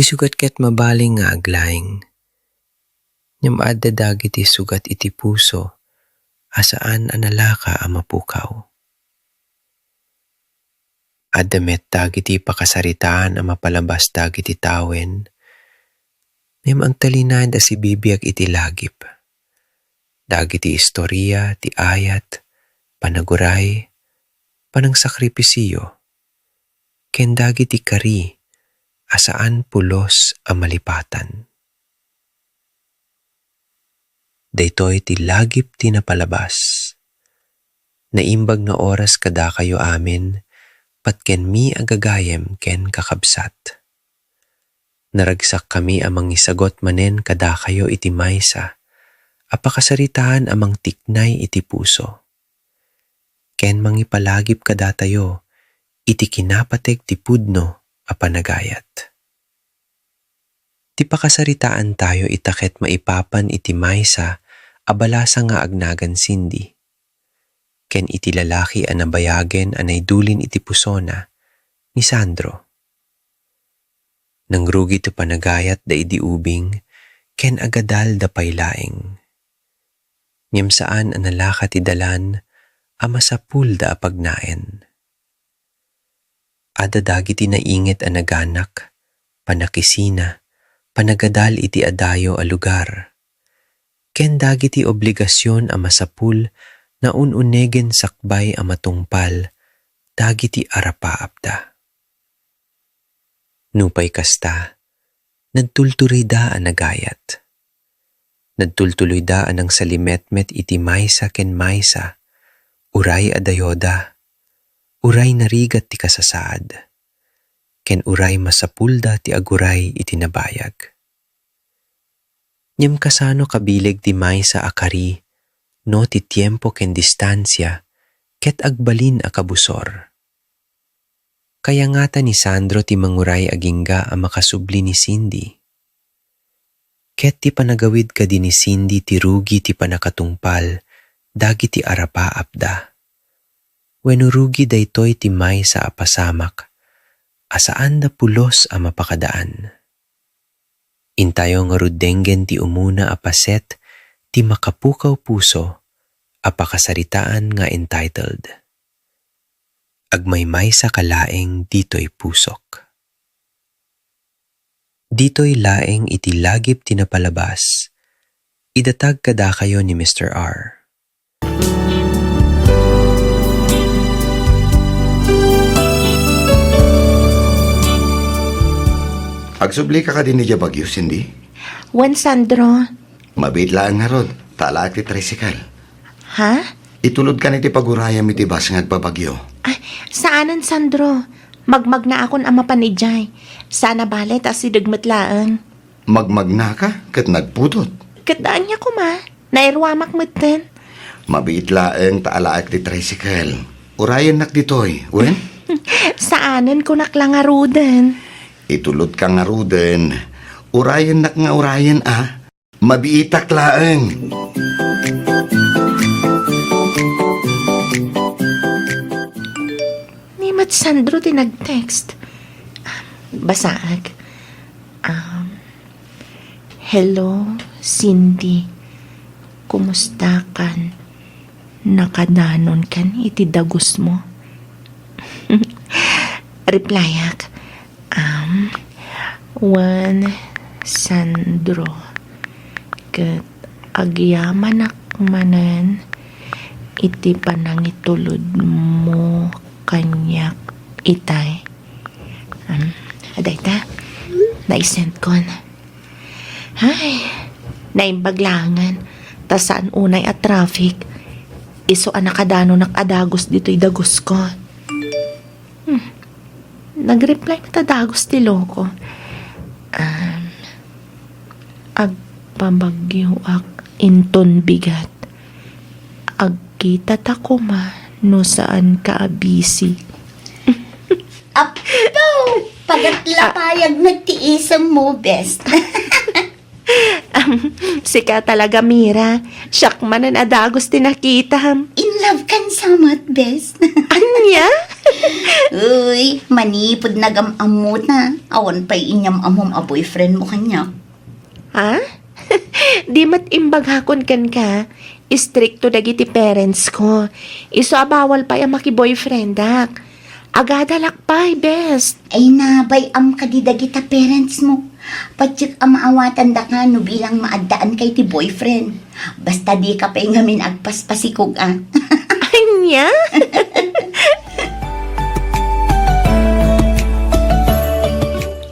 Ti sugat ket mabaling nga aglaing. Nyam adda dagiti sugat iti puso, asaan analaka a mapukaw. Adda met dagiti pakasaritaan a mapalabas dagiti tawen, ngem ang talinad a si bibiyag iti lagip. Dagiti istorya, ti ayat, panaguray, panang sakripisyo, ken dagiti kari, asaan pulos a malipatan. Daytoy ti lagip ti napalabas. Naimbag nga oras kada kayo amin, patken mi agagayem ken kakabsat. Naragsak kami amang isagot manen kada kayo iti maysa, apakasaritaan amang tiknay iti puso. Ken mangipalagip kada tayo, iti kinapateg ti pudno a panagayat. Ti pakasaritaan tayo itaket maipapan iti maysa, abalasa nga agnagan sindi. Ken iti lalaki a nabayagen a naidulin iti pusona, ni Sandro. Nangrugi ti panagayat da idi ubing, ken agadal da paylaeng. Ngem saan ang nalaka ti dalan, ama sapul da apagnaen. Ada dagiti nainget a naganak, panakisina, panagadal iti adayo a lugar. Ken dagiti obligasyon a masapul, na ununegen sakbay a matungpal, dagiti arapaapda. Nupay kasta, nagtultuloy da a nagayat. Nagtultuloy da anang salimetmet iti maysa ken maysa, uray adayoda, uray narigat ti kasasaad, ken uray masapulda ti aguray iti nabayag. Nyem kasano kabileg ti maysa akari, no ti tiempo ken distansya, ket agbalin a kabusor. Kaya ngata ni Sandro ti manguray agingga a makasubli ni Cindy. Ket ti panagawid ka din ni Cindy ti rugi ti panakatungpal, dagiti arapaapda. Wenno rugi daytoy ti maysa a pasamak, asaan da pulos a mapakadaan. Intayo nga rudenggen ti umuna a paset, ti makapukaw puso, apakasaritaan nga entitled. Agmaymay sa kalaeng dito'y pusok. Dito'y laeng iti lagip tinapalabas, idatag kada kayo ni Mr. R. Agsubli ka din ni Bagyo, Cindy? Juan Sandro. Mabit lang nga rod, tala ti tricycle. Ha? Itulod ka ni ti pagurayam iti bas nga agpabagyo. Ay, saanan Sandro? Magmag na akon ama panijay. Sana balet as idagmatlaan. Magmagna ka, kat nagputot. Kadaan niya ko ma, nairwamak muten. Mabit lang taala ti tricycle. Urayan nak ditoy, wen? Saanan ko naklangaruden. Itulod ka nga ruden. Urayan nak nga urayan Mabiitak laeng. Ni Mat Sandro tinag-text. Basaag. Hello, Cindy. Kumusta kan? Nakadanon kan iti dagos mo? Replyak. Juan Sandro. Ket agyaman akmanan iti panangitulod mo kanyak itay. Aday ta, naisend kon. Ay, naimbaglangan, tasaan unay at traffic. Iso anakadano nakadagos dito'y dagos ko. Nag-reply matadagos ti loko. Agpabagyo ak inton bigat. Agkita ta ko ma no saan ka abisi. Apaw! Pagatla payag nagtiisang mo, best. Sika talaga, Mira. Siyak man ang adagos tinakita. In love kan samat, bes. Anya? Uy, manipod na gamamot na. Awan pa'y inyam amom a boyfriend mo kanya. Ha? Di mat imbag hakon kan ka. Istrikto dagiti parents ko. Iso abawal pa yung maki-boyfriend dak. Agadalak pa'y best. Ay nabay am kadida kita parents mo. Patsik ang maawatan da ka no bilang maadaan kay ti boyfriend. Basta di ka pa'y ngamin agpaspasikog ah. Anya?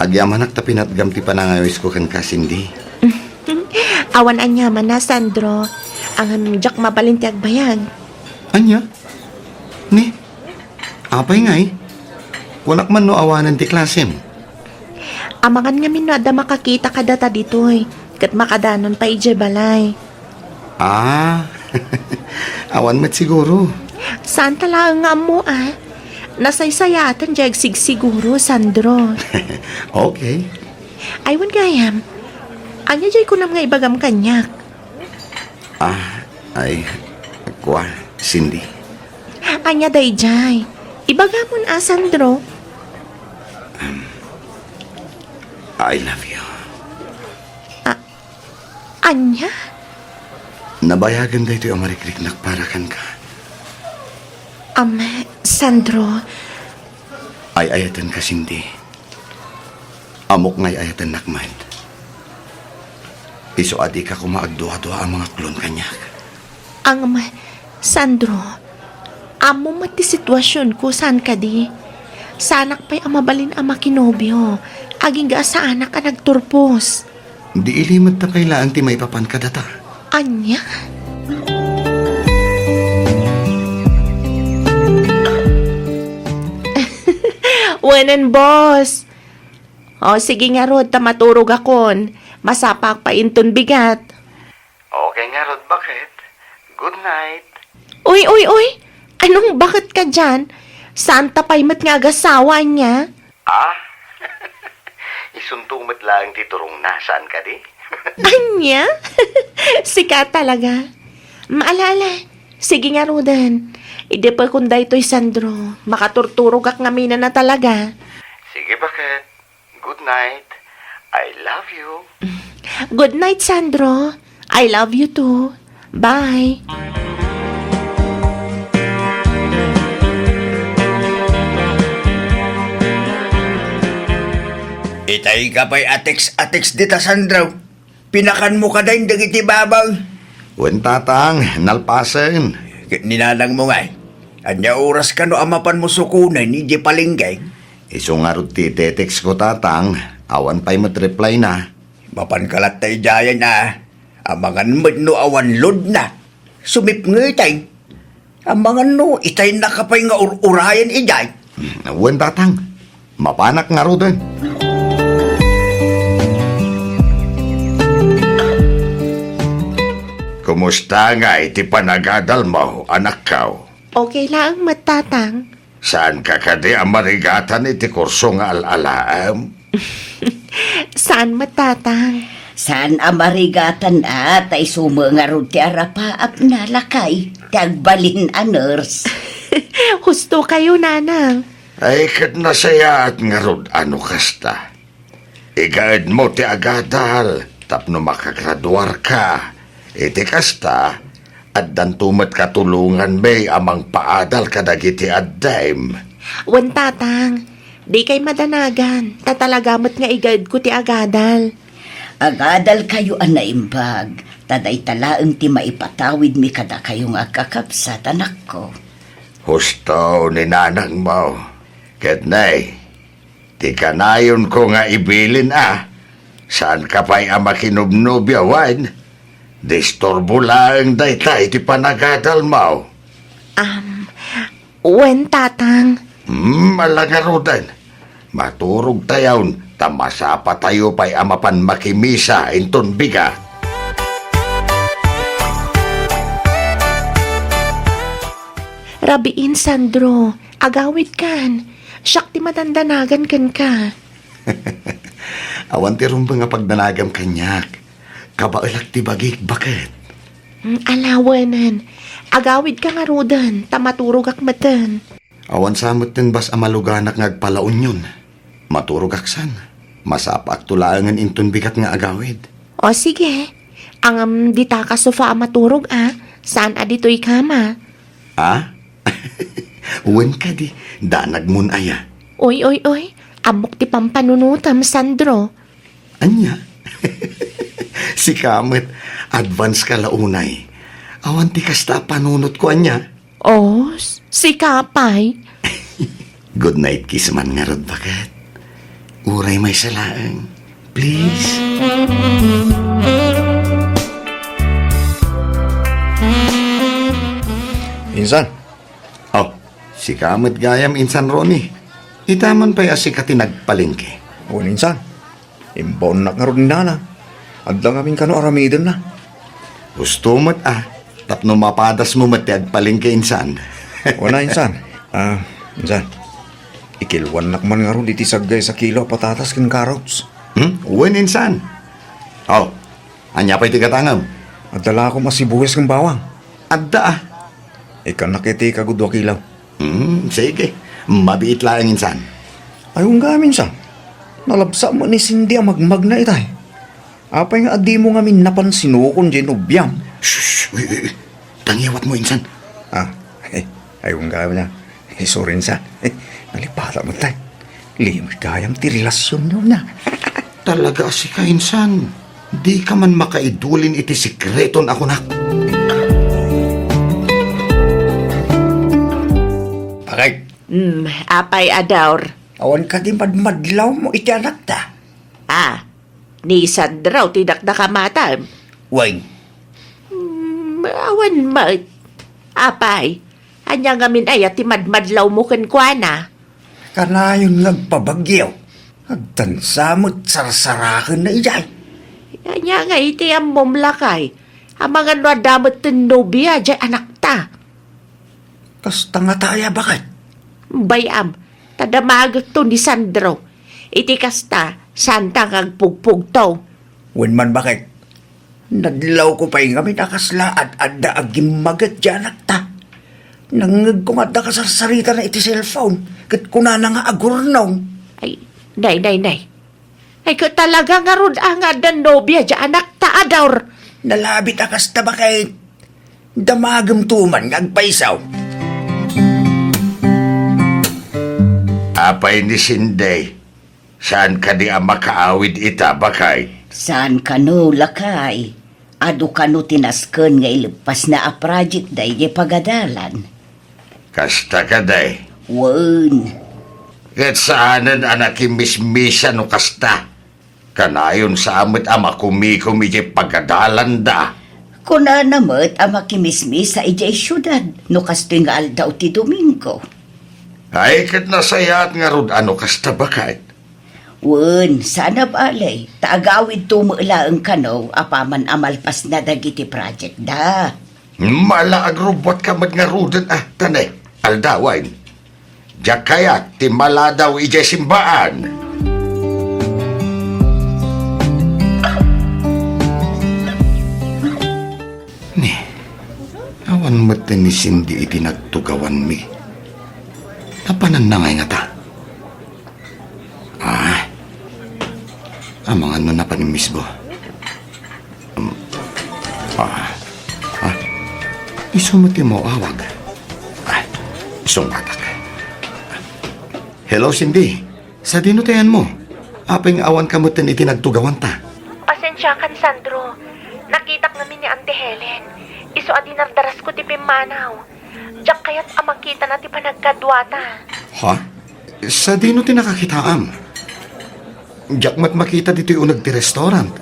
Agyaman ta pinatgam ti panangayos ko kan kasindi. Awan anyaman na, Sandro. Ang jak mabalinti agbayag. Anya? Ni? Apay nga eh. Wanak man no awanan ti klasem. Amangan nga min ada makakita ka data ditoy. Kat makadanon pa ije balay. Ah, awan mat siguro. Saan talaga nga mo ah? Nasaysayatan jag siguro, Sandro. Okay. Aywan gayam. Anya jay ko na mga ibagam kanyak. Ay, kwa, Cindy. Anya day jay. Ibagamon ah, Sandro. I love you. Anya? Nabayagan da ito yung marikrik nakparakan ka. Sandro. Ay ayatan ka, Cindy. Amok ngay ayatan nakman. Iso adi ka kumaagduwa-duwa ang mga klon kanyak. Sandro. Amo mati sitwasyon ko saan ka di. Sanak pa'y amabalin ang makinobyo. Aging ga sa anak ka nagturpos. Di ilimad ta kailaan ti maipapan ka data. Anya? Wanan, boss. O, sige nga, Rod, maturog akon. Masapak pa inton bigat. Okay nga, Rod, bakit? Good night. Uy! Anong bakit ka dyan? Saan tapay mat nga agasawa niya? Isuntumat lang ti turong nasaan ka di? Anya? Sika talaga. Maalala. Sige nga, Rodan. Ide pa kung daytoy, Sandro. Makaturturog ak ngamina na talaga. Sige, bakit? Good night. I love you. Good night, Sandro. I love you too. Bye. Itay ka pa'y ateks dita, Sandro. Pinakan mo ka dahin dagiti babaw. Wen tatang, nalpasen. Ninanang mo nga. Anya oras ka no amapan mo sukunan ni di palinggay. Iso nga ro ti tetex ko tatang. Awan pa'y matreply na. Mapankalat tayo dyan na. Amangan mo no awan lod na. Sumip nga itay. Amangan no itay nakapay nga urayan ijay. Wen tatang, mapanak nga ro din. Kumusta nga iti panagadal mo, anak kao? Okay lang, matatang. Saan ka kadi ang marigatan iti kurso nga alalaam? Saan matatang? Saan amarigatan tay sumangarod ti arapaap na lakay. Tagbalin a nurse. Husto kayo, nanang. Ay, kat nasaya at ngarod ano kasta. Igaad mo ti agadal, tapno makagraduar ka. Iti kasta, at dantumat katulungan may amang paadal kadagiti addaim. Wan tatang, di kay madanagan. Tatalagamat nga igad ko ti agadal. Agadal kayo anaimbag. Taday talaang ti maipatawid mi kada kayong agkakapsat, anak ko. Husto ni nanang mo. Ketnay, ti kanayon ko nga ibilin Saan ka pa'y amakinubnubyawan? Disturbo lang daytay ti panagadal mo. Wen tatang. Malangarudan. Maturog tayawn, tamasa pa tayo pa'y amapan makimisa inton biga. Rabiin, Sandro. Agawit kan. Siyak ti matandanagan kan ka. Awan ti rumba nga pagdanagam kanyak. Kabailak ti bagik, bakit? Alawanan. Agawid ka nga rudan, tamaturog ak matan. Awan samot din bas amaluganak ngagpalaon yun. Maturog aksan. Masapa at tulangan inton bigat nga agawid. O sige, ang dita ka sofa maturog Saan adito'y kama? Ah? Uwan ka di. Danag mun aya. Oy, abok ti pampanunutam, Sandro. Anya? Si Kamet, advance ka launay. Awan ti kasta panunot ko anya. Oh, si Kapay. Good night kiss man nga rod, bakit? Uray may salaang. Please. Insan, Oh, si Kamet gayam insan Ronnie. Itaman pa si katinagpalingke. o insan, imbaon na nga ron ni Nana. Adda kaming kano aramidan na. Gusto mo't tapno mapadas mo mati agpalingke insan. O na, insan. Insan, ikilwan nak man nga ron iti saggay sa kilo patatas kin carrots. Uwan insan. Oh, anya pa'y tigatangam. Adala ko masibuwes kang bawang. Adda Ikan nakiti kagudwa kilaw. Sige. Mabiit lang insan. Ayong gamin sa. Nalabsa mo ni Cindy ang magmag na itay. Apay nga adi mo nga napansinukon dyan ubyam. Shh, tangiwat mo insan. Ayong gamin na. Sorry insan. Nalipata mo tay. Limit kayang ti relasyon nyo na. Talaga si ka insan. Di ka man makaidulin iti sikreton ako nak. Bakit? Apay Adaur. Awan ka di madmadlaw mo iti anak ta. Ni Sandro, tidak nakamatam. Wang, Awan mat. Apay, anya ngamin ay at timadmadlaw mo kenkwana. kanayon nagpabagyaw. Agtansamot sarsarakan na ijay. Anya nga iti ang mumlakay. Ang mga nadamot tin nobya, dyan anak ta. Kasta nga taya bakit? Bayam, tadamagak to ni Sandro. Iti kasta, santa kagpugpug to. Wen man bakit? Nadlaw ko pa yung kami nakasla at adda agimagat dyan anak ta. Nangag kong adda ka sarsarita na iti cellphone. Kat kuna na nga agurnong. Ay, nay. Ay, ko talaga nga ron ang adan nobya, dyan anak ta, Adaur. Nalabit akas ta bakit? Damagam tuman ngagpaisaw. Apay ni Sinday. Saan ka di ang makaawid ita, bakay? Saan ka no, lakay? Ado ka no tinasken nga ilipas na a project day di pagadalan. Kasta ka day. Wen, Kat saanan anak imismisa no kasta. Kanayon sa amit ama kumikumi di pagadalan da. kuna namat ang makimismis sa ijay syudad no kastoy nga aldaw ti Domingo. Ay kat nasayat nga rod ano kasta bakit? Wen, sana balay, taagawid tumula ang kano, apaman amalpas na dagiti project da. Mala agrobot ka mat nga rodan tanay. Aldawain. Diyak kaya ti mala daw ijay simbaan. Ni, awan mat ni Cindy iti nagtugawan mi. Tapanan na ngay nga ta. Amang ano na pa ni Miss Bo. Isumuti mo awag. Sungkatak. Hello, Cindy. Sa dinutayan mo. Apeng awan kamutin iti nagtugawan ta. Pasensya kan, Sandro. Nakitak namin ni Auntie Helen. Iso adi nardaras ko ti Pimanaw. Diyak kaya't amakita na ti panagkadwata. Ha? Sa dinuti nakakitaam. Diyak mat makita dito yung nagti restaurant.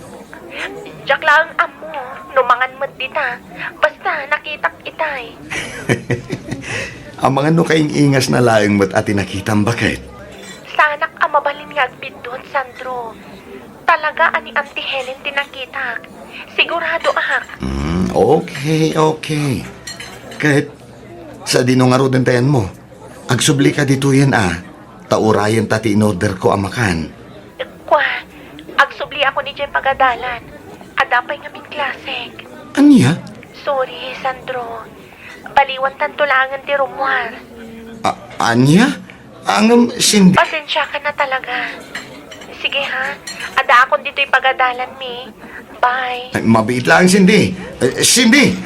Diyak lang amo, numangan mat dita. Basta nakitak itay. Ang mga no kaing ingas na laing mat ati nakitam bakit? Sanak amabalin nga agbidon, Sandro. Talaga ani Auntie Helen tinakitak. Sigurado ak. Okay. Kahit sa dinong din tayan mo, agsubli ka dito yan taurayan tati in order ko amakan. Kwa, agsubli ako ni Jem Pagadalan. Adapay nga min klaseng. Anya? Sorry, Sandro. Baliwan tantulangan ti Romuar. Anya? Ang Cindy. Pasensya ka na talaga. Sige ha, ada akong dito'y pagadalan mi. Bye. Ay, mabait lang, Cindy. Cindy!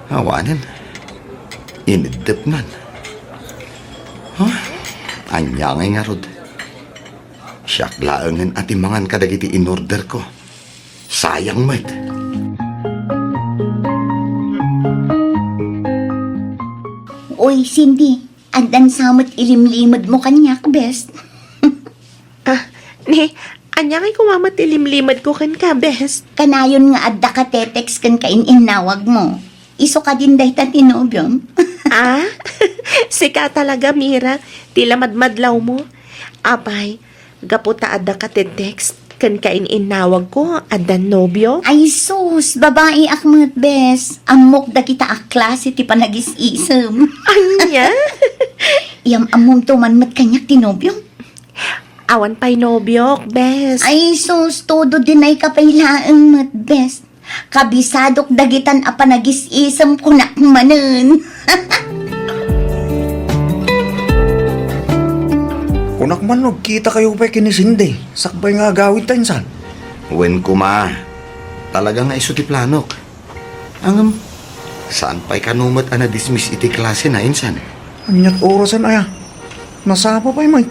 Hawanan. Inidip man. Huh? Anya nga rod. Siyak laangan at imangan kadagiti in-order ko. Sayang, mate. Oy, Cindy, andan samot ilimlimod mo kanyak, best. Ni, anya kay kumamat ilimlimad ko kan ka, best. Kanayon nga adda ka tetext kan kain-inawag mo. Iso ka din dahi ta tinobyom. Sika talaga, Mira. Tila madmadlaw mo. Abay, gaputa adda ka text kan kain-inawag ko, adda nobyo. Ay sus, babae akmat, best. Amok da kita klase ti panagis-isem. Anya? Iyam amom tumanmat kanyak tinobyom. Awan pa'y nobyo, best. Ay sus, todo din ay kapailaang mat, best. Kabisadok dagitan a panagis-isem kunak manen. Kunak man, kita kayo pa kinisindi. Sakbay nga gawid tayo insan. Wen kuma. Talaga nga iso ti planok. Ang saan pa'y kanumat na dismiss iti klase na insan? Anyat orasan aya. Nasapa pa may.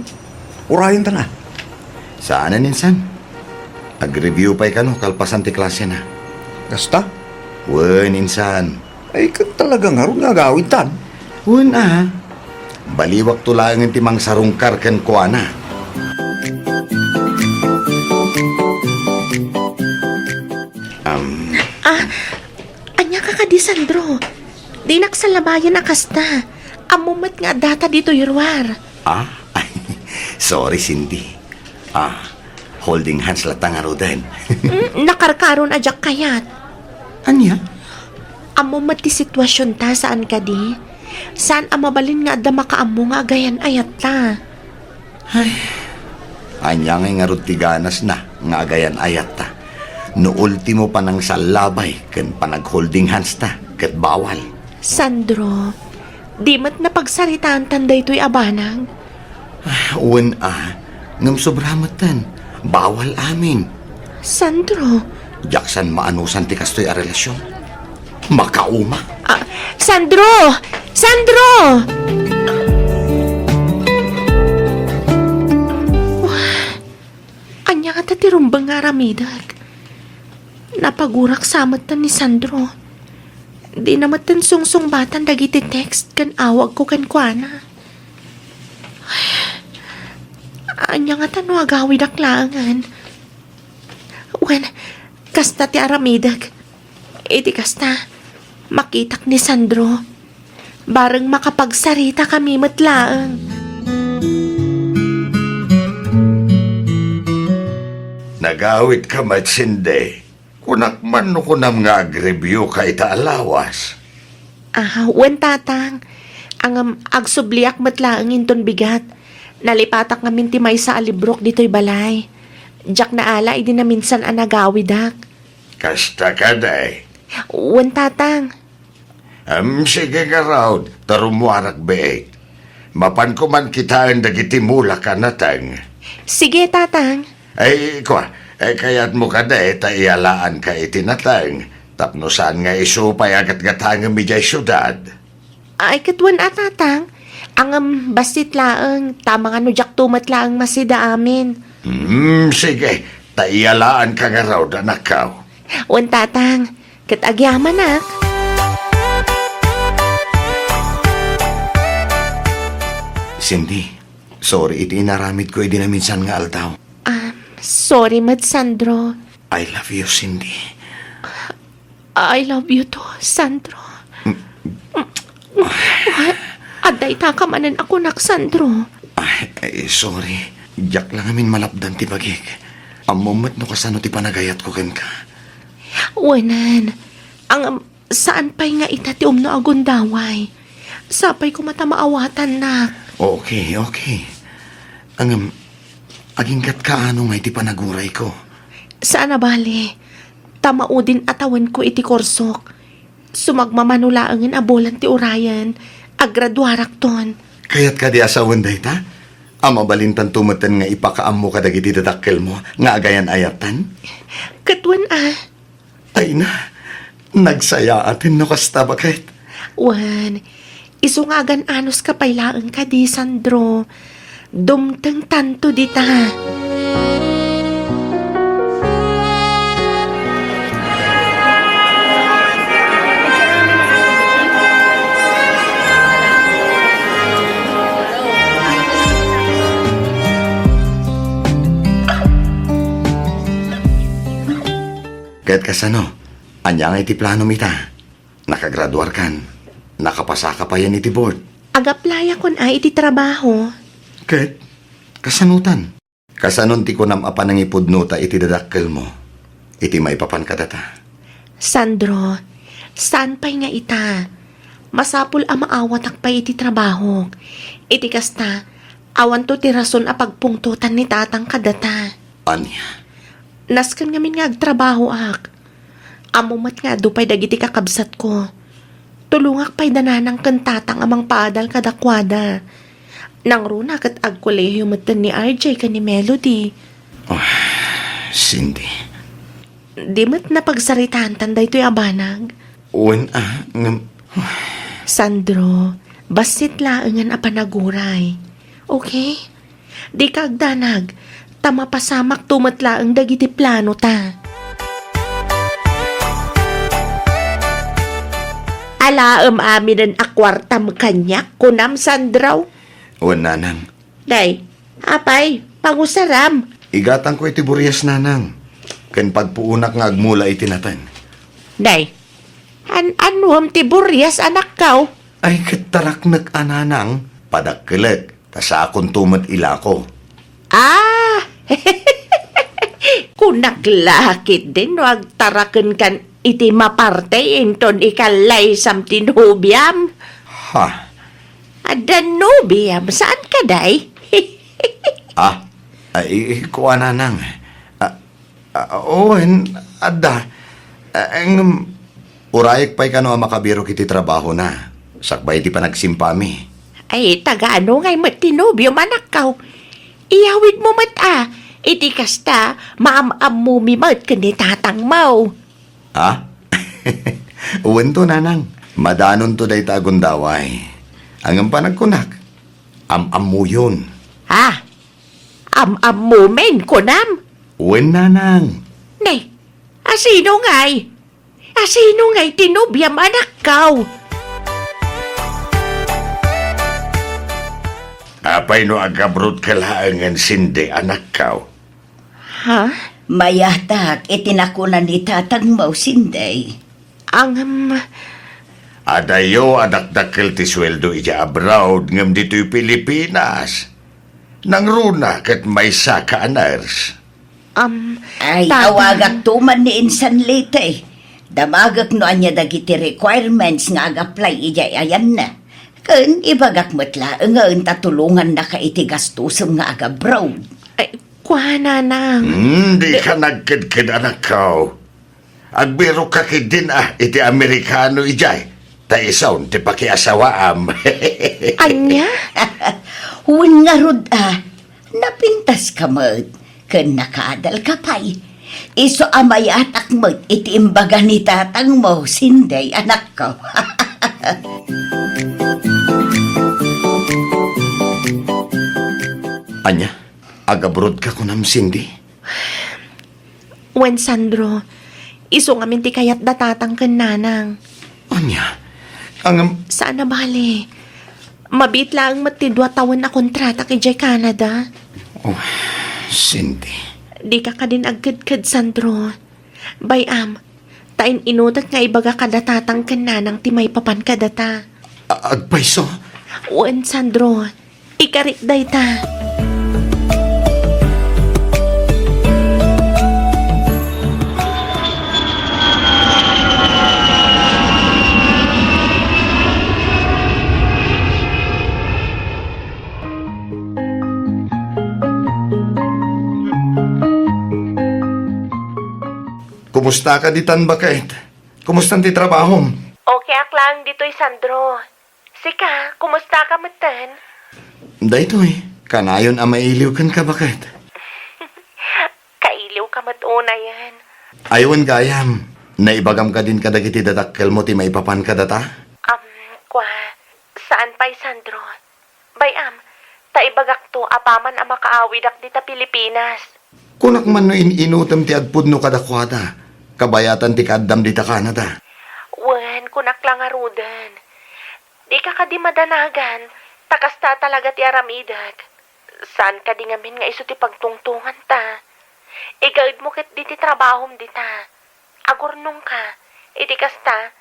Urayan ta na. Saan na insan? Ag-review pa'y kano kalpasan ti klase na. Gasta? Wen insan. Ay, talaga nga ron nga gawid tan. Wen baliwak tulangan ti mang sarungkar ken kuana. Anya ka di, Sandro. Di naksalabayan na kasta. Amumat nga data dito yurwar. Ay, sorry Cindy. Holding hands latang arudan. Nakarkaron ajak kayat. Anya? Amumat ti sitwasyon ta saan ka di? Saan amabalin nga adda makaamo nga gayan ayat ta? Anya nga rod ti ganas na nga agayan ayat ta. No ultimo pa nang salabay ken panag-holding hands ta ket bawal. Sandro, di mat napagsaritaan tanday to'y abanang. Wen ngam sobramatan. Bawal amin. Sandro, Jaksan maanusan ti kastoy a relasyon. Makauma. Sandro! Sandro! Anya ka tatirumbang nga ramidag. Napagurak samat ni Sandro. Di naman tan sungsung-batan dagiti text kan awag ko kan kuana. Anya nga tan wagawid aklangan. Wen, kasta ti aramidag. Iti kasta, makitak ni Sandro. Bareng makapagsarita kami matlaang. Nagawit ka matsinde. Kunak man no kunam nga ag-review ka itaalawas. Wen tatang. Ang agsubliak matlaang inton bigat. Nalipatak ngamin ti may sa alibrok dito'y balay. Diyak na ala, idi na minsan anagawidak. Kasta ka day. Wen tatang. Sige nga raw, tarumuarak beek. Mapan ko man kitaan dagiti mula ka natang. Sige tatang. Ay, kaya't mo ka day, taiyalaan ka itinatang. Tapno saan nga isupay agat-gatang ang midya syudad. Ay katwan tatang. Ang basit laang, tamang ano jak tumat laang masida amin. Sige, taiyalaan ka nga raw, danakaw. Wen tatang, katagyaman nak. Cindy, sorry iti inaramid ko iti na minsan nga aldaw. Sorry, Mad Sandro. I love you, Cindy. I love you too, Sandro. Aday takamanan ako nak, Sandro. Sorry. Diyak lang amin malapdan ti bagik. Amumat no kasano ti panagayat ko ken ka. Wanan, ang saan pa'y nga itati no agundaway. Sapay ko mata maawatan nak. Okay. Agingkat ka ano nga iti panaguray ko. Saan na bali? Tamao din atawan ko iti korsok. Sumagmamanulaangin abolan ti urayan. Agraduarak ton. Kaya't ka di asawan day ta? Ang mabalintan tumatan nga ipakaam mo kadag iti dadakkel mo nga agayan ayatan? Katwan Ay na, nagsaya atin no kasta bakit? Wan, isungagan anos ka pailaan ka di, Sandro. Dumteng tanto di ta. Kaya't kasano, anya nga iti plano mita. Nakagraduar kan, nakapasa ka pa yan iti board. Agaplaya kon ay iti trabaho. Kaya't, kasanutan. Kasanon ti kunam apa nang ipudnuta iti dadakkel mo. Iti maipapan ka data. Sandro, saan pa'y nga ita? Masapul ang maawatak pa iti trabaho. Iti kasta, awan to ti rason a pagpungtutan ni tatang kadata. Anya, Naskan ngamin nga agtrabaho ak. Amumat nga dupay dagiti kakabsat ko. Tulungak pa'y dananang kantatang amang paadal kadakwada. Nang runa kat agkolehiyo matan ni RJ ka ni Melody. Cindy. Di mat napagsaritaan tanday to'y abanag. Uwan Sandro, basit laangan a panaguray. Okay? Di ka agdanag, tama pasamak tumatla ang dagiti plano ta. Alaam amin ang akwartam kanyak kunam, Sandro. Uwan nanang. Day, apay, pangusaram. Igatang ko iti buryas nanang. Ken pagpuunak nga agmula iti natan. Day, anuam ti buryas anak kaw? Ay katarak nag-ananang padakkelet. Tasa akong tumat ilako. Ah! Kung naglakit din, wag tarakan kan iti maparte inton ikalay sam tinhubyam. Ha? Adan nubyam, saan ka day? Ay kuha nanang. Owen, adda. Urayek pa'y kano ang makabiro kiti trabaho na. Sakbay di pa nagsimpami. Ay, taga-ano ngay mat tinubyam anak kaw. Iyawid mo mat iti kasta, maam-am mo mimat kani tatang mau. Ha? Uwan to nanang. Madanon to day tagundaway. Ang panagkunak. Am-am mo yun. Ha? Am-am mo men kunam? Uwan nanang. Nay, asino ngay? Asino ngay tinubyam anak kaw? Apay no agabrod kalaangan sindi anak kaw. Ha? Mayatak, itinakunan ni tatang mausinday. Ang, Adayo adakdakkel ti sweldo ija abroad ngam dito'y Pilipinas. Nang runa kat may saka anars. Ay, tatang- awagak tuman ni insan lite. Damagak no anya dagiti requirements nga ag-apply ija ayan na. Kun ibagak matla nga tatulungan na ka iti gastusem nga aga-abroad. ay, kuhana nang. Di ka nagkidkid anak kaw. Agbiro ka kidin iti Amerikano ijay. Ta isaw ti pakiasawaam. Anya? Huwag nga rod napintas ka mat. Kun nakaadal ka pa'y. Iso amay atak mat iti imbaga ni tatang mo, sinday anak ko. Anya, agabrod ka kunam Cindy. Wen Sandro, iso ngamin ti kayat datatang kan nanang. Anya, ang Saan na bali? Mabit lang matidwa taon na kontrata kay Jay Canada. Cindy. Di ka din agkad-kad, Sandro. Bayam, tain inutat nga ibaga kadatatang kan nanang ti may papan kadata. Agpaiso. Wen Sandro, ikarik day ta. kumusta ka ditan bakit? Kumusta ti trabaho? Okay lang dito'y Sandro. Sika, kumusta ka matan? Daytoy, kanayon ang mailiw kan ka bakit? Kailiw ka matuna yan. Aywan gayam, naibagam ka din kadagiti datakkel mo ti maipapan ka data? Kwa, saan pa'y Sandro? Bayam, taibagak to apaman ang makaawidak dita Pilipinas. Kunak man no inutam ti agpud no kadakwada, kabayatan ti kaddam dita Canada. Wen, kunak lang arudan. Di ka di madanagan, takasta talaga ti aramidag. Saan ka di ngamin nga iso ti pagtungtungan ta? Igaid mo ket di ti trabahom dita. Agurnong ka, iti kasta,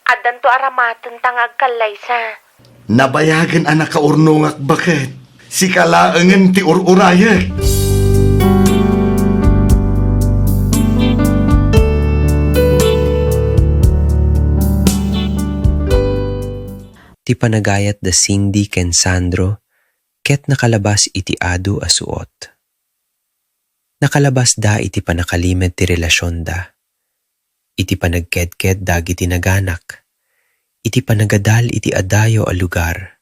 adan to aramaten tangag kalaysa. Nabayagan anak ka urnungak bakit? Si kalaangan ti ururaya. Ti panagayat da Cindy ken Sandro, ket nakalabas iti adu a suot. Nakalabas da iti panakalimed ti relasyon da. Iti panagkedked dagiti naganak. Iti panagadal iti adayo a lugar.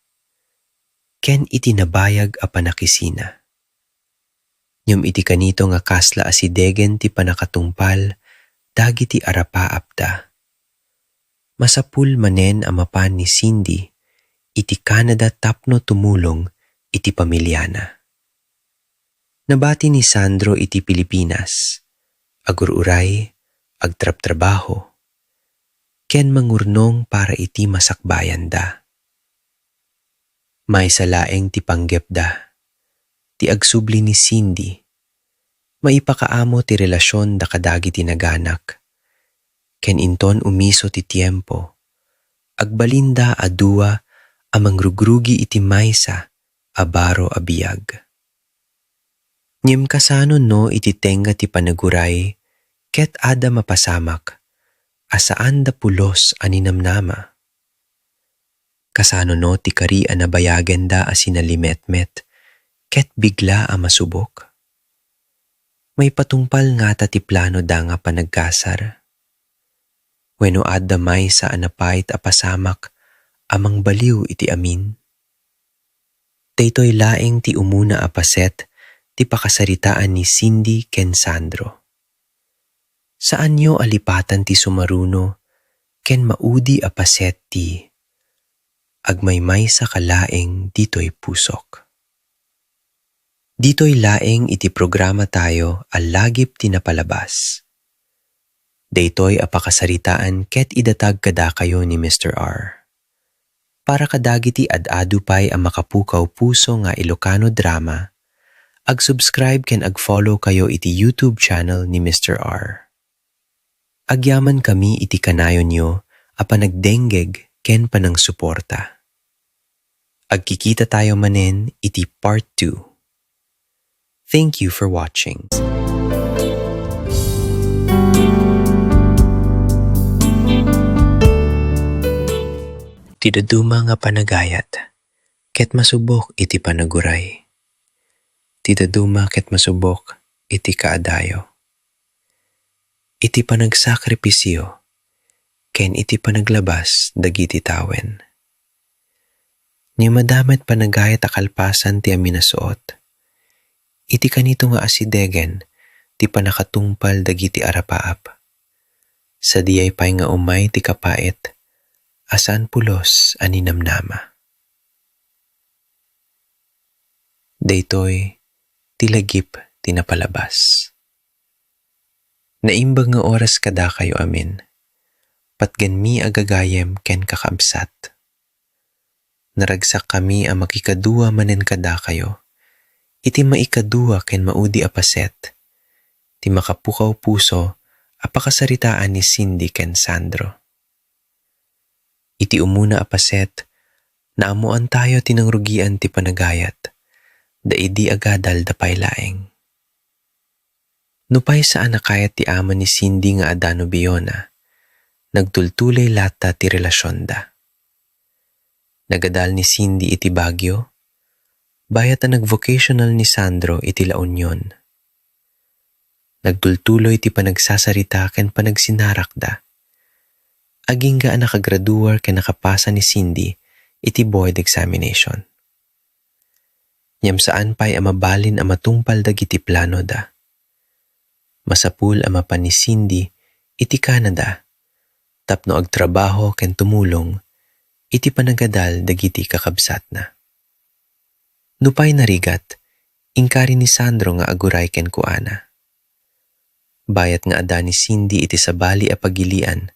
Ken iti nabayag a panakisina. Nyum iti kanito nga kasla asidegen ti panakatungpal dagiti arapaap da. Masapul manen amapan ni Cindy iti Canada tapno tumulong iti pamilyana. Nabati ni Sandro iti Pilipinas, agururay, agtrap-trabaho, ken mangurnong para iti masakbayan da. May salaeng ti panggep da, ti agsubli ni Cindy, maipakaamo ti relasyon da kadagi ti naganak, ken inton umiso ti tiempo, agbalinda adua amang rugrugi iti maysa abaro abiyag. Nyem kasano no iti tenga ti panaguray ket ada mapasamak asaan da pulos aninamnama. Kasano no ti kari a nabayagen da asinalimetmet ket bigla a masubok. May patungpal nga ta ti plano da nga panagkasar. Wenno adda maysa a napait a pasamak amang baliw iti amin. Daytoy laeng ti umuna a paset ti pakasaritaan ni Cindy ken Sandro. Saan nyo alipatan ti sumaruno ken maudi a paset ti agmaymay sa kalaeng ditoy pusok. Ditoy laeng iti programa tayo alagip ti napalabas. Daytoy a pakasaritaan ket idatag kada kayo ni Mr. R. Para kadagiti ad-adu pay ang makapukaw puso nga Ilocano drama, ag-subscribe ken ag-follow kayo iti YouTube channel ni Mr. R. Agyaman kami iti kanayon nyo a panagdenggeg ken panang suporta. Agkikita tayo manen iti part 2. Thank you for watching. Tidaduma nga panagayat, ket masubok iti panaguray. Tidaduma ket masubok iti kaadayo. Iti panagsakripisyo, ken iti panaglabas dagiti tawen. Ni madamet panagayat akalpasan ti aminasuot. Iti kanito nga asidegen, ti panakatungpal dagiti arapaap. Sa diyay pay nga umay ti kapait, asan pulos aninamnama. Daytoy, tilagip tinapalabas. Naimbag nga oras kada kayo amin, patgan mi agagayem ken kakabsat. Naragsak kami a makikadua manen kada kayo, iti maikadua ken maudi a paset, ti makapukaw puso a pakasaritaan ni Cindy ken Sandro. Iti umuna a paset, naamuan tayo tinangrugian ti panagayat, da idi agadal da paylaeng. Nupay saan nakayat ti ama ni Cindy nga adano biyona, nagtultulay lata ti relasyon da. Nagadal ni Cindy iti Baguio, bayat ang nag-vocational ni Sandro iti La Union. Nagtultuloy ti panagsasarita ken panagsinarakda. Aging ga nakagraduar ken nakapasa ni Cindy iti board examination. Nyam saan pa'y amabalin a matungpal dagiti plano da. Masapul a mapan ni Cindy iti Canada, tapno agtrabaho ken tumulong iti panagadal dagiti kakabsat na. Nupay narigat, ingkari ni Sandro nga aguray ken kuana. Bayat nga ada ni Cindy iti sabali a pagilian,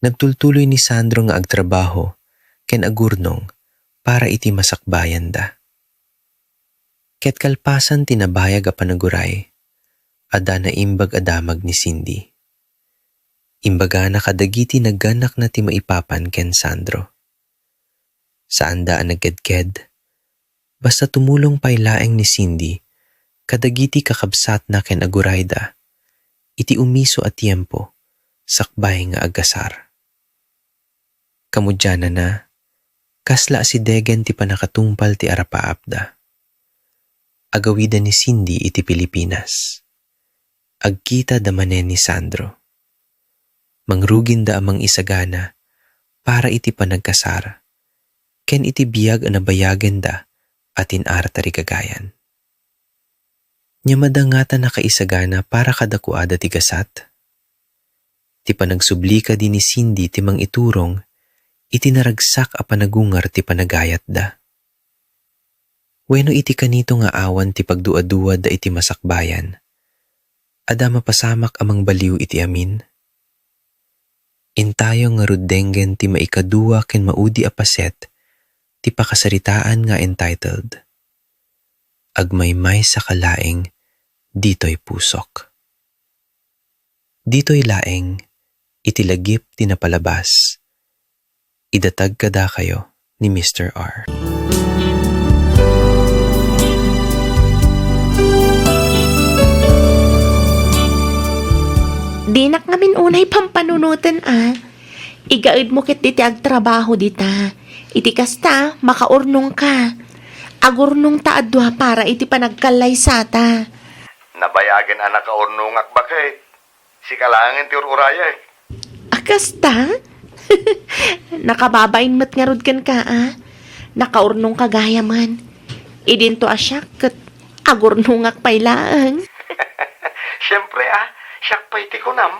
nagtultuloy ni Sandro nga agtrabaho ken agurnong para iti masakbayan da. Ket kalpasan tinabayag a panaguray, ada na imbag adamag ni Cindy. Imbaga na kadagiti nagganak na ti maipapan ken Sandro. Saan da nagkedked, basta tumulong pay laeng ni Cindy, kadagiti kakabsat na ken aguray da, iti umiso a tiempo, sakbay nga agasar. Kamudyana na, kasla si Degen ti panakatungpal ti arapaapda. Agawida ni Cindy iti Pilipinas. Agkita da manen ni Sandro. Mangrugin da amang isagana para iti panagkasar, ken iti biyag a nabayagen da atin artari kagayan. Nyamadangata na kaisagana para kadakuada ti gasat. Ti panagsublika din ni Cindy ti mang iturong, iti naragsak a panagungar ti panagayat da. Wenno iti kanito nga awan ti pagduaduad da iti masakbayan, ada mapasamak amang baliw iti amin. Intayo nga rudenggen ti maikadua ken maudi a paset, ti pakasaritaan nga entitled, Agmaymay sa kalaeng, dito'y pusok. Dito'y laeng, itilagip tinapalabas. Idatag kada kayo ni Mr. R. Dinak ngamin unay pampanunutan Igaid mo kit diti agtrabaho dita. Iti kasta, makaurnong ka. Agurnong taadwa para iti panagkalay sata. Nabayagan anak ka urnungak bakit? Si kalangan ti ururaya eh. Akasta? Nakababain mat nga rod kan ka Nakaurnong kagaya man. Idinto asyak kat agurnungak pailaang. Siyempre siyak pa iti kunam.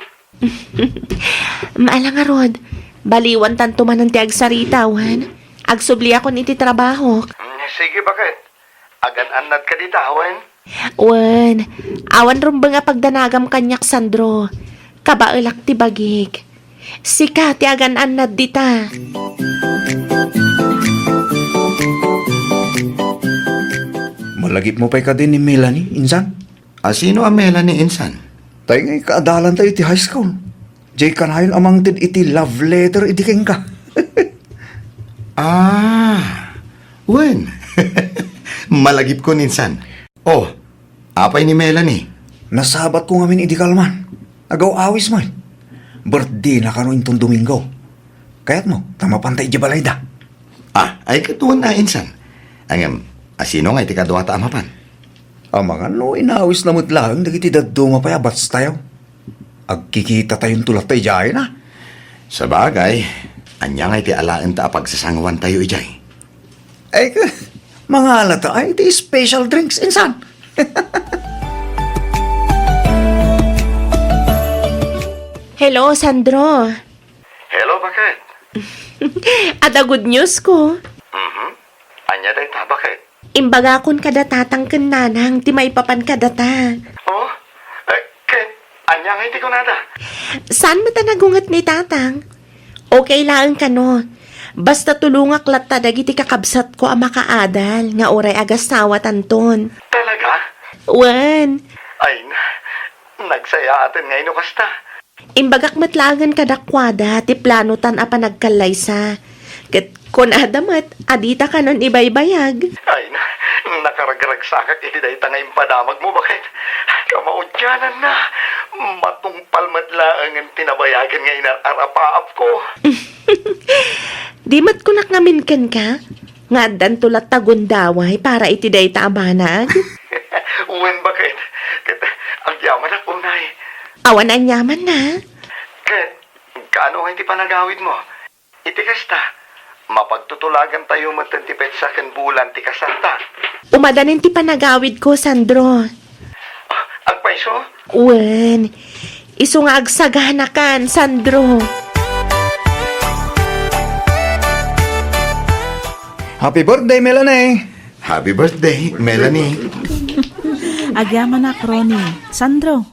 Maala nga rod, baliwan tanto man ang ti agsaritawan. Agsubli ako iti trabaho. Sige bakit? Agan-anad ka dita, Wen? Wen, awan rumba nga pagdanagam kanyak Sandro. Kabaelak ti bagig. Sika ti agan-anad dita. Malagip mo pa'y ka din ni Melanie, insan? Sino ang Melanie Insan? Tayo nga'y kaadalan tayo iti high school. Jay kanahil amang tid iti love letter iti keng ka. Wen? Malagip ko ninsan. Oh, apay ni Melanie? Nasabat ko ngamin iti kalman. Agaw awis mo. Birthday na kano itong Domingo. Kaya't mo, tamapantay di balay da. Ay katuan na insan. Ang sino nga iti kadwa ta amapan? Mga no, inawis na mo't lang, dagiti daduma pa yabats tayo. Agkikita tayong tulat tayo dyan Sa bagay, anya nga iti alaan ta pagsasangawan tayo ijay. Ay, mga alata ay iti special drinks, insan. Hello, Sandro. Hello, bakit? Ada good news ko. Anya day ta, bakit? Imbaga kon kada tatang ken nanang ti maipapan kada ta. Oh, Ken, anya nga iti ko nada? Saan mo tanagungat ni tatang? Okay lang ka no. Basta tulungak latta dagiti kakabsat ko ang makaadal nga oray agasawa tanton. Talaga? Wen, Ay, nagsaya atin ngayon o kasta. imbagak matlangan kadakwada ti plano tan a panagkalaysa. Ket kon adamat, adita ka nun ibaybayag. Ay, nakaragragsakak iti day tangay padamag mo, bakit? Kamaudyanan na. Matungpal madlaang ang tinabayagan ngayon ang arapaap ko. Di mat kunak ngamin ken ka? Nga dan tulat tagundaway para iti day taabanag. Uwen, bakit? Ang yaman ako Awan ang yaman na. Ket, kaano hindi pa nagawid mo? Itikas ta. Mapagtutulagan tayo matantipet sa bulan ti kasanta. Umadanin ti panagawid ko, Sandro. Ang paiso? Wen, iso nga agsaganakan, Sandro. Happy birthday, Melanie! Happy birthday, Melanie. Agyaman na, Ronnie. Sandro,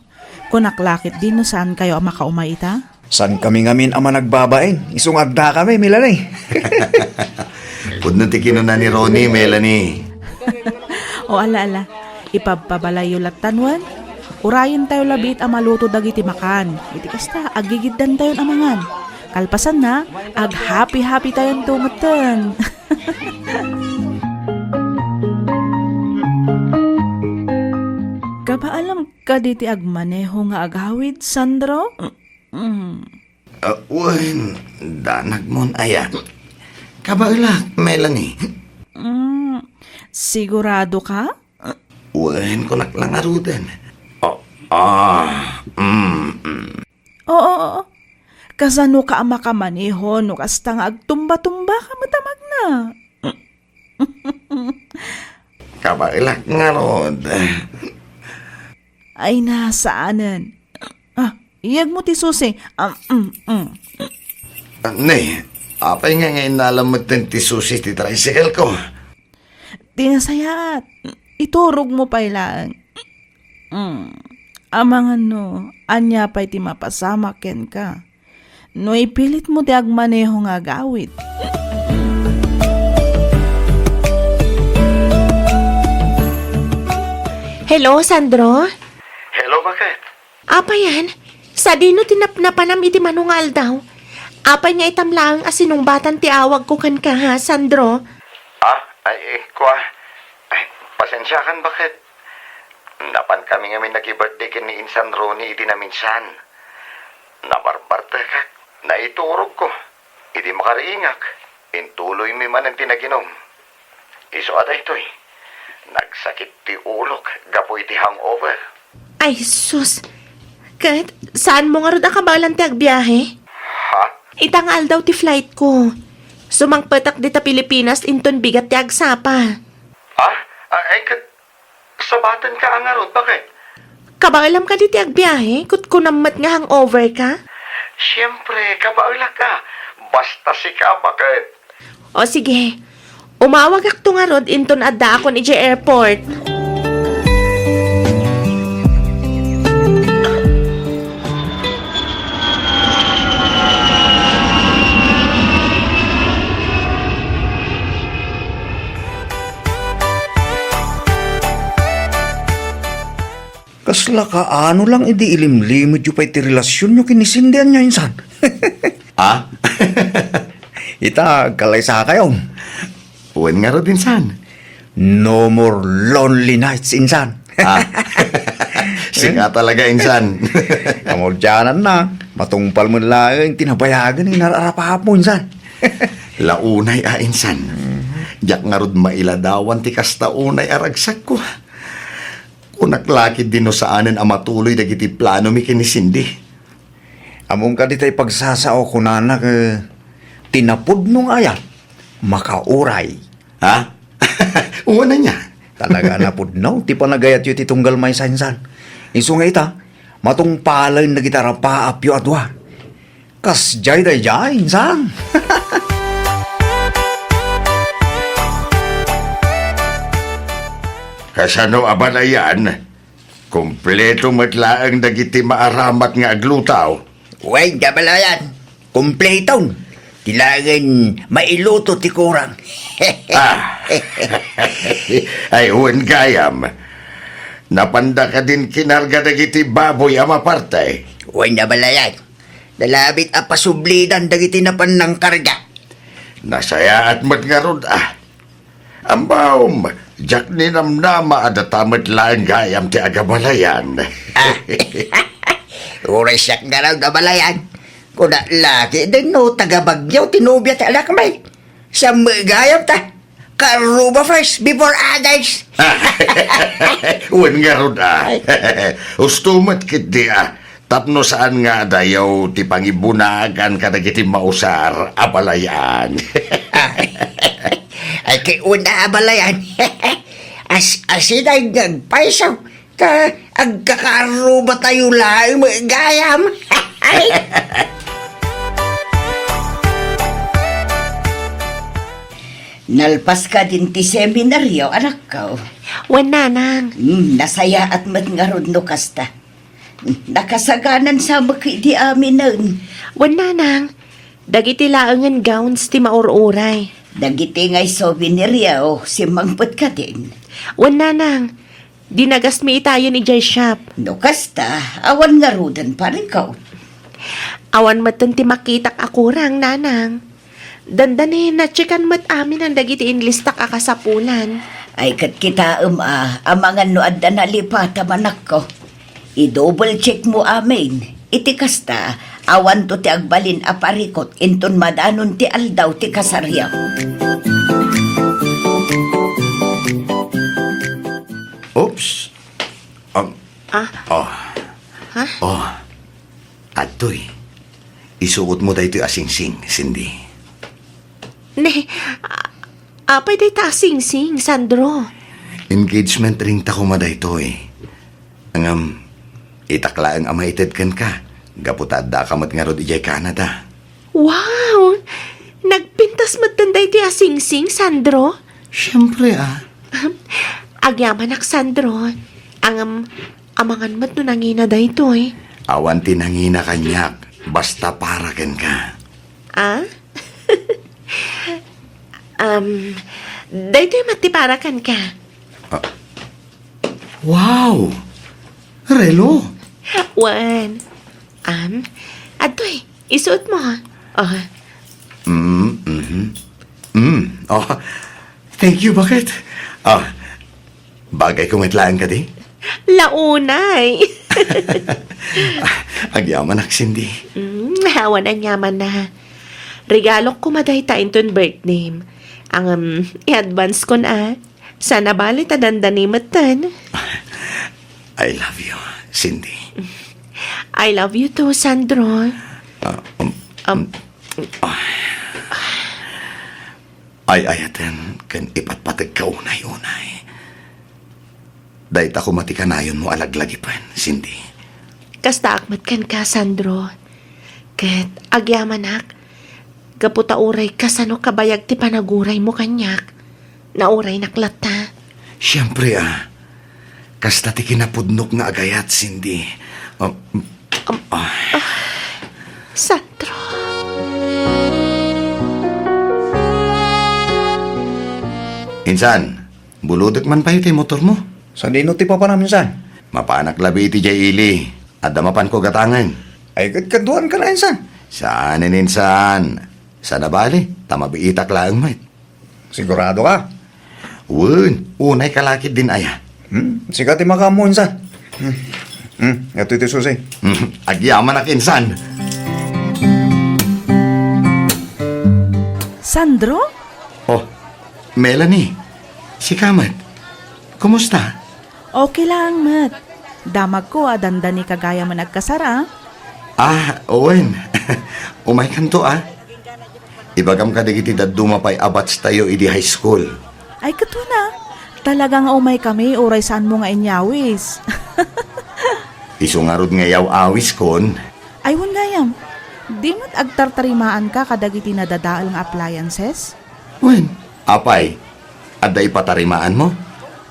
kunaklakit din no saan kayo ang makaumaita? San kami ngamin ama nagbabain? Isungad na kami, Melanie. Pudno ti kinuna ni Ronnie, Melanie. O ala, ipababalayo latanwan. Urayan tayo labit ang maluto dagiti makan. Iti kasta, agigiddan tayo amangan. Kalpasan na, ag happy tayong tumutan. Kabaalam ka diti agmaneho nga agawid, Sandro? Uwan, danag mon ayan. Kabailak, Melanie. Sigurado ka? Uwan ko lang arudan. Oo. Kasano ka ang makamaneho no kasta nga agtumba-tumba ka matamag na. Kabailak nga rod. Ay nasaanan. Iyag mo ti susi. Ne, apay nga ngayon nalamot ng tisusi ti tricycle ko. Tinasayat. Iturog mo pa ilaan. Amangan no, anya pa'y ti mapasama ken ka. No ipilit mo ti agmaneho nga gawit. Hello, Sandro? Hello, bakit? Apa yan? Sa dino tinapnapanam iti manungal daw. Apay nga itamlaang asinumbatan ti awag ko kan ka ha, Sandro? Kwa. Ay, pasensyakan, bakit? Napan kami nga may nag-birthday kin ni Insan Ronnie iti na minsan. Nabarbarte ka. Naiturog ko. Iti makariingak. Intuloy mi man ang tinaginom. Iso ada ito'y. Nagsakit ti ulok. Gapo iti hangover. Ay, sus. Kat, saan mo nga rod akabalan ti agbiyahe? Ha? Itangal daw ti flight ko. Sumangpetak di ta Pilipinas inton bigat ti agsapa. Sabatan ka ang arod. Bakit? Kabaalam ka di ti agbiyahe? Kutkunamat nga hangover ka? Siyempre, kabaula ka. Basta si ka, bakit? O sige, umawag akto nga rod inton adda akon iti airport. Kasla ka, ano lang idi ilimlimod yung pa'y ti relasyon nyo kinisindihan niya insan. Ah? Ita, kalay sa kayo. Uwan nga rod insan. No more lonely nights, insan. Singa talaga insan. Kamordyanan na, matungpal mo lang tinabayagan ni nararapahap mo, insan. Launay insan. Diyak nga rod mailadawan ti kasta unay aragsak ko. Kunaklakid din no saanan ang matuloy dagiti plano mi kinisindi. Among ka ditay pagsasao ko nanak, tinapod nung ayat, makauray. Ha? Uwan na niya. Talaga napod no, ti panagayat yu titunggal may sainsan. Iso nga ita, matong palay na gitara pa apyo atwa. Kas jay day jay, insan. Kasano abalayan? Kompleto matlaang dagiti maaramat nga aglutaw. Uy, gabalayan, kumpletong. Kailangan mailuto ti kurang. Ay, uwan gayam. Napanda ka din kinarga dagiti baboy ama partay. Uy, nabalayan. Dalabit a pasublidan dagiti napan ng karga. Nasaya at matngarod Ambaw, jak ni namnama adatamat lang gayam ti agabalayan. Uresak nga raw gabalayan. Kuna laki din no, taga-bagyaw, tinubya ti alak may. Sa magayam ta. Karuba first before others. Uwan nga rod Ustumat kit di Tapno saan nga dayaw ti pangibunagan ka dagiti mausar abalayan. Ay, kay una abalayan. Asinay nagpaisaw. Agkakaro ba tayo lang gayam? Nalpas ka din ti seminaryo, anak ko. Wan nanang. Nasaya at matngarod no kasta. Nakasaganan sa di amin nun. Wan nanang. Dagiti laangan gowns ti maururay. Dagiti ngay souveniryo, si mangpot ka din. Wan nanang. Dinagas mi itayo ni Jay Shop. No kasta, awan nga rudan pa rin ka. Awan matan ti makitak akurang nanang. Dandanin na chikan mat amin ang dagiti inlistak akasapulan. Ay kat kita amangan no adda nalipata manak ko. I-double check mo amin. Iti kasta, awan to ti agbalin aparikot inton madanon ti aldaw ti kasaryaw. Oops. Atoy. Isuot mo dahi ito asing-sing, Cindy. Ne, apay day ta sing-sing, Sandro. Engagement ring ta kumaday ito eh. Ang itakla ang amaited kan ka. Gaputad da kamat nga rod ijay Canada. Wow! Nagpintas matanday ti sing-sing, Sandro. Siyempre Agyaman ak, Sandro. Ang amangan mat no nangina day to eh. Awan tinangina kanyak. Basta para ken ka. Ah? Daytoy matiparakan ka. Wow! Relo! Wan. Adoy, isuot mo ha. Oh, Oh, thank you, bakit? Bagay kumitlaan ka di? launay. Agyaman ak, Cindy. Hawan ang yaman na. Regalo ko maday ta inton birthday. Ang i-advance ko na. Sana bali ta dandanimatan. I love you, Cindy. I love you too, Sandro. Ay ayaten, kan ipatpatag ka unay-unay. Dahit ako matikanayon mo alaglagi pa, Cindy. Kasta akmat kan ka, Sandro. Ket agyamanak. Gaputa uray kasano kabayag ti panaguray mo kanyak. Nauray naklata. Siyempre kasta ti kinapudnok nga agayat, Cindy. Sandro. Insan, buludok man pa iti motor mo. Sa dino ti papa namin san? Mapanak labi iti jay ili. At damapan ko gatangan. Ay, kaduan ka na insan. Saan insan? Sa nabali, tamabiitak lang mait. Sigurado ka? Wun, unay kalakit din aya. Sikat ti makamu insan. Ito iti susi. Agyaman ak insan. Sandro? Oh, Melanie, si Kamat, kumusta? Okay lang, Mat. Damag ko, dandani kagaya man nagkasara. Owen, umay kanto Ibagam ka digiti dadumapay abats tayo idi high school. Ay, kato na. Talagang umay kami, oray saan mo nga inyawis. Isungarod nga yaw awis kon. Ay, wan gayam. Di mo't agtartarimaan ka kadagiti nadadaal ng appliances? Wen, apay, adda ipatarimaan mo?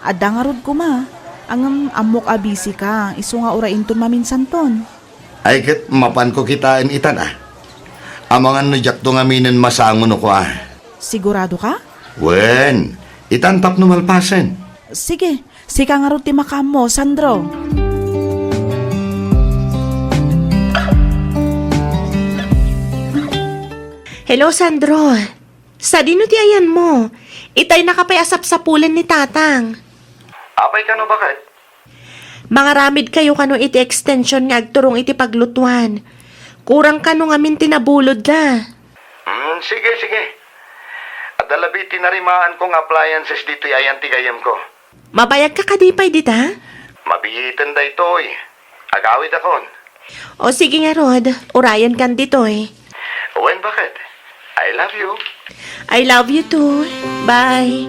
Adda nga rod ko ma. Ang amok abisi ka, iso nga orain ton maminsan ton. Ay ket mapan ko kitain itan Amangan no jak to nga minen masangon ko Sigurado ka? Wen, itan tap no malpasen. Sige, sika nga rod ti makam mo, Sandro. Hello, Sandro. Sa dino ti ayan mo? Itay nakapayasap sa pulan ni Tatang. Apay ka no bakit? Mga ramid kayo kano iti extension nga agturong iti paglutuan. Kurang kano nga min tinabulod da. Sige. At dalabi tinarimaan kong appliances dito ayan tigayam ko. Mabayag ka kadipay dita? Mabihitan da ito'y. Agawid akon. O sige nga, Rod. Urayan kan dito eh. Wen, bakit? I love you. I love you too. Bye.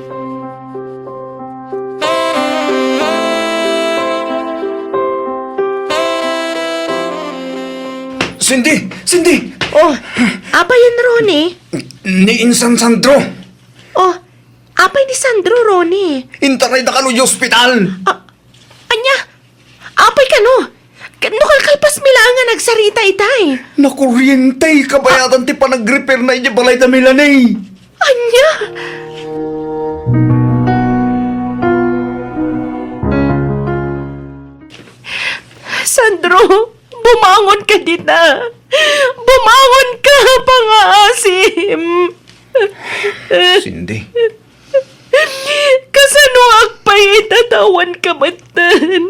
Cindy! Cindy! Oh, apa yan, Ronnie? Ni Insan Sandro! Oh, apay ni Sandro, Ronnie? Intaray na kano yung ospital! Anya, apay ka no? Kalpas mila nga nagsarita itay. Nakuryente, kabayatan ti pa nag-repair na iya balay na Milanay! Anya? Sandro, bumangon ka dita. Bumangon ka, pangaasim. Cindy, Kasano agpay itatawan ka matan?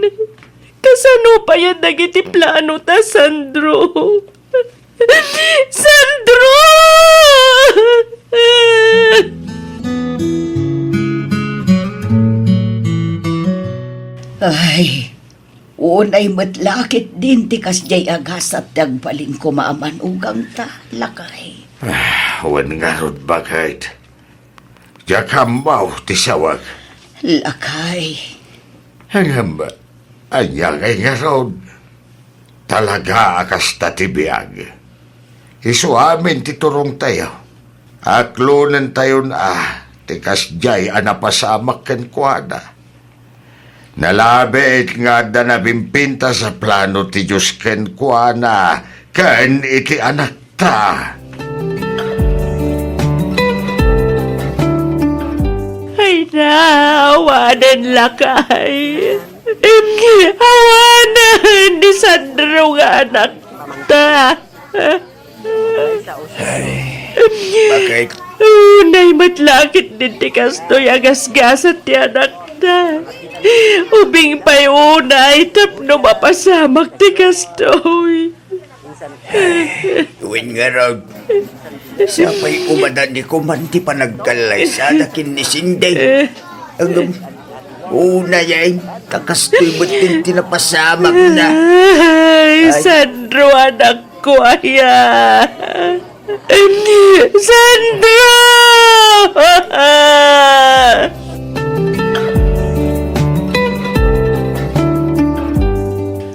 Kasano pa yan nagiti plano ta, Sandro? Sandro! Ay, unay matlakit din ti kasjay agas at dagbaling kumaaman ugang ta, lakay. Wen nga rod bakit? Jakamaw ti sawag. Lakay. Hangam ba? Anya kay nga rod. Talaga akas tatibiyag. Isuamin ti turong tayo. Aklunan tayo na tikas jay anapasamak ken kuada. Nalabit nga da nabimpinta sa plano ti Diyos ken kuana ken iti anak ta. Ay na, awanan lakay. Awanan ni Sandro nga anak ta. bakit? Unay matlakit din ti kastoy agasgasat ti anak ta. Ubing pa'y unay tapno mapasamak ti kastoy. Uwin nga raw. Siya pa'y umadan ni kumanti pa nagkalay sa nakin ni Cindy. Ang una yan, kakastoy ba't din tinapasamak na? Ay, Sandro, anak ko, aya. Sandro!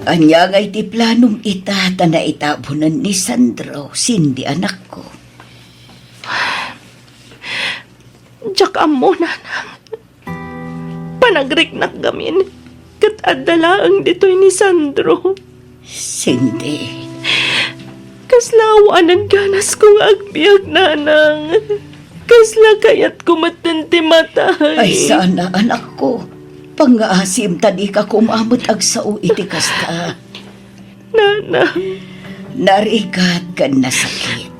Anya ngay ti planong itata na itabunan ni Sandro, Cindy anak ko. Diyak amo, nanang. Panagriknak gamin. Kat adalaang dito'y ni Sandro. Cindy, Kaslawanan ganas kong agbiag, nanang. Kasla kayat kumatanti matay. ay sana anak ko. Pangaasim tadi ka kumamot ag sao iti kasta. Nanang. Narigat kan nasakit.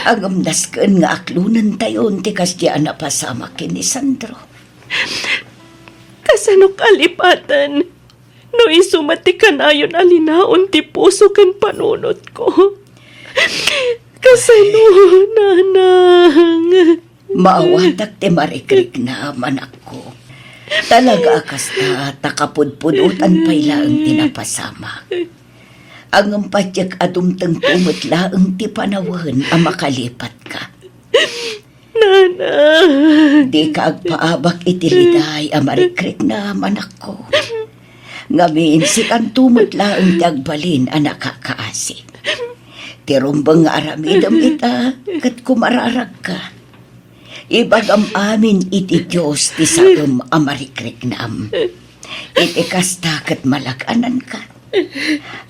Agamdas kan nga aklunan tayon ti kasya na pasama kin ni Sandro. Kasanok alipatan. No isumati ka na yun alinaon ti puso kan panunot ko. Kasano, nanang. Maawatak ti marikrik na manak ko. Talaga kasta takapudpudutan pay laang tinapasama. Ang ampatyak adumtang tumutla ang ti panawan ang makalipat ka. Nanang. Di ka agpaabak itiliday ang marikrik na manak ko. Ngamin si kan tumutla ang tagbalin ang nakakaasi. Tirumbang nga aramidam ita kat kumararag ka. Ibagam amin iti Diyos ti saam amarikrik naam. Iti kasta kat malaganan ka.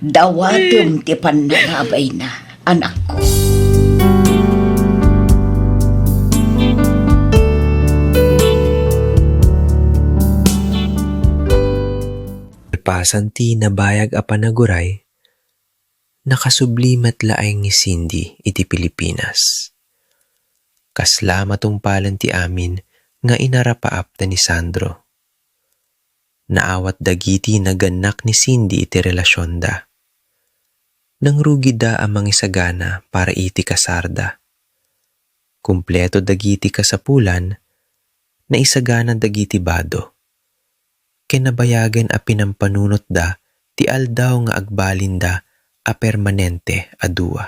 Dawatum ti panarabay na anak ko. Pasan ti nabayag a panaguray, nakasublimat laeng ni Cindy iti Pilipinas. Kasla matungpalan ti amin nga inarapaap ta ni Sandro. Naawat dagiti naganak ni Cindy iti relasyon da. Nangrugi da amang isagana para iti kasarda. Kumpleto dagiti kasapulan na isagana dagiti bado. Kinabayagan a pinampanunot da ti aldaw nga agbalin da a permanente a dua.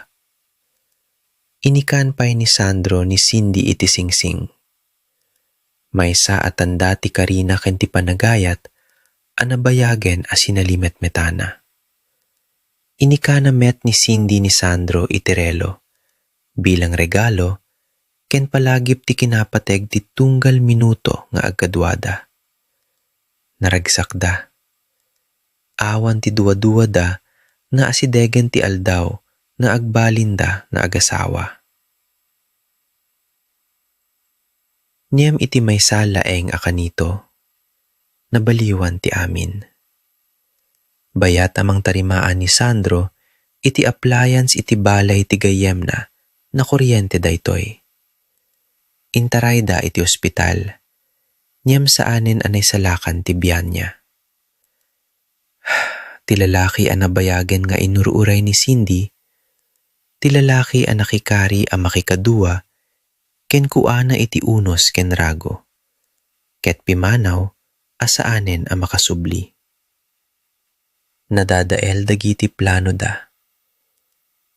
Inikan pa'y ni Sandro ni Cindy iti singsing. Maysa at tanda ti Karina ken ti panagayat, anabayagen a sinalimet metana. Inikana met ni Cindy ni Sandro iti relo, bilang regalo, ken palagip ti kinapateg ti tunggal minuto nga agkadwada. Naragsak da. Awan ti duwa-duwa da nga asidegen ti aldaw nga agbalinda nga agasawa. Niyam iti maysa laeng akanito, nabaliwan ti amin. Bayat amang tarimaan ni Sandro, iti appliance iti balay ti gayem na kuryente daytoy. Intaray da iti ospital, niyam saanin anay salakan ti biyan niya. Ti lalaki ang nabayagen nga inuruuray ni Cindy, ti lalaki ang nakikari ang makikadua, ken kuana iti unos ken rago, ket pimanaw asaanen ang makasubli. Nadadael dagiti plano da.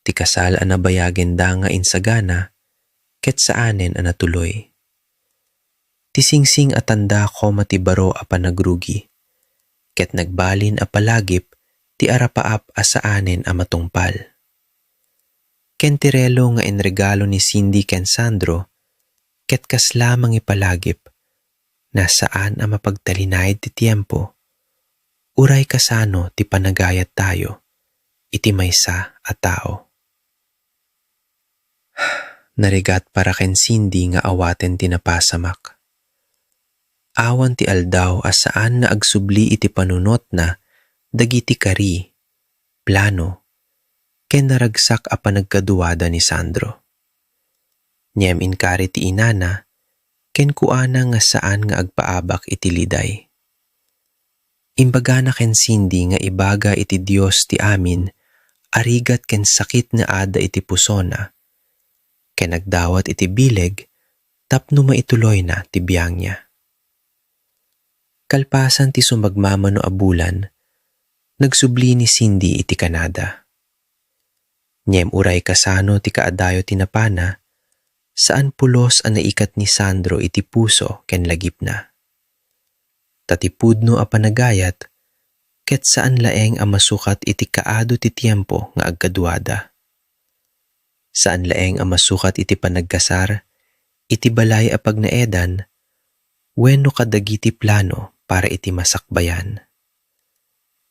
Ti kasal ang nabayagen da nga insagana, ket saanen ang natuloy. Ti singsing atanda ko matibaro a panagrugi, ket nagbalin a palagip ti arapaap asaanen a matungpal. Ken tirelo nga inregalo ni Cindy ken Sandro, ket kaslamang ipalagip, nasaan a mapagtalinayad ti tiempo, uray kasano ti panagayat tayo, iti maysa a tao. Narigat para ken Cindy nga awaten ti napasamak. Awan ti aldaw asaan na agsubli iti panunot na dagiti kari, plano, ken naragsak a panagkaduwada ni Sandro. Niyem inkari ti inana, ken kuana nga saan nga agpaabak iti liday. Imbaga na ken Cindy nga ibaga iti Dios ti amin, arigat ken sakit nga ada iti pusona, ken nagdawat iti bileg, tapno maituloy na ti biyang niya. Kalpasan ti sumagmamano a bulan, nagsubli ni Cindy iti Canada. Niyem uray kasano ti kaadayo ti napana, saan pulos ang naikat ni Sandro iti puso ken lagip na. Tatipudno a panagayat, ket saan laeng a masukat iti kaado ti tiempo nga agkaduada. Saan laeng a masukat iti panagkasar, iti balay a pagnaedan, wenno kadagiti plano para iti masakbayan.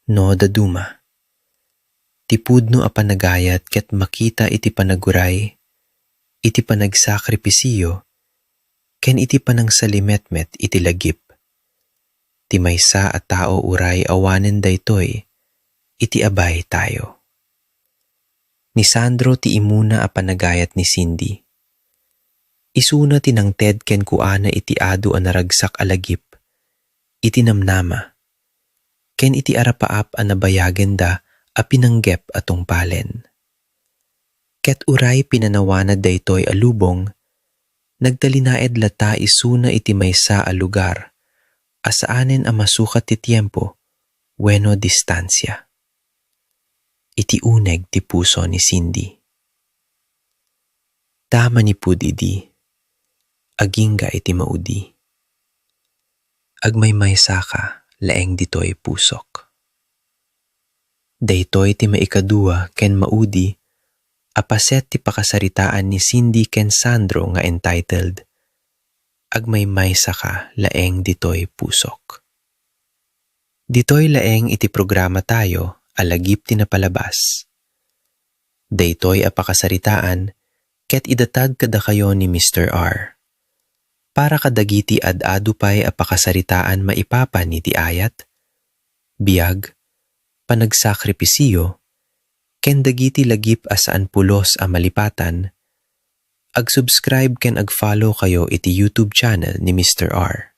No daduma. Tipudno a panagayat ket makita iti panaguray, iti panagsakripisyo, ken iti panangsalimetmet iti lagip. Ti maysa a tao uray awanen daytoy, iti abay tayo. Ni Sandro ti imuna a panagayat ni Cindy. Isuna tinangted ken kuana iti adu a naragsak a lagip, iti namnama, ken iti arapaap a nabayagen da a pinanggep atong palen. Ket uray pinanawanad daytoy a lubong, nagtalinaed lata isuna iti maysa a lugar, asaanen a masukat ti tiempo, wenno distansya. Iti uneg ti puso ni Cindy. Tama ni pud idi, agingga iti maudi. Agmaymaysa ka, laeng ditoy pusok. Daytoy ti maikadua ken maudi, apaset ti pakasaritaan ni Cindy ken Sandro nga entitled, Agmaymaysa ka, laeng ditoy pusok. Ditoy laeng iti programa tayo, alagip ti napalabas. Daytoy a pakasaritaan, ket idatag kada kayo ni Mr. R. Para kadagiti ad-adu pay a pakasaritaan maipapan ni ti ayat, biyag, panagsakripisyo, ken dagiti lagip asaan pulos a malipatan, ag-subscribe ken ag-follow kayo iti YouTube channel ni Mr. R.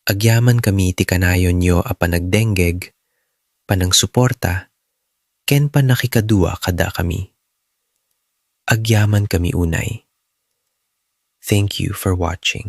Agyaman kami iti kanayon nyo a panagdenggeg, panangsuporta, ken panakikadua kada kami. Agyaman kami unay. Thank you for watching.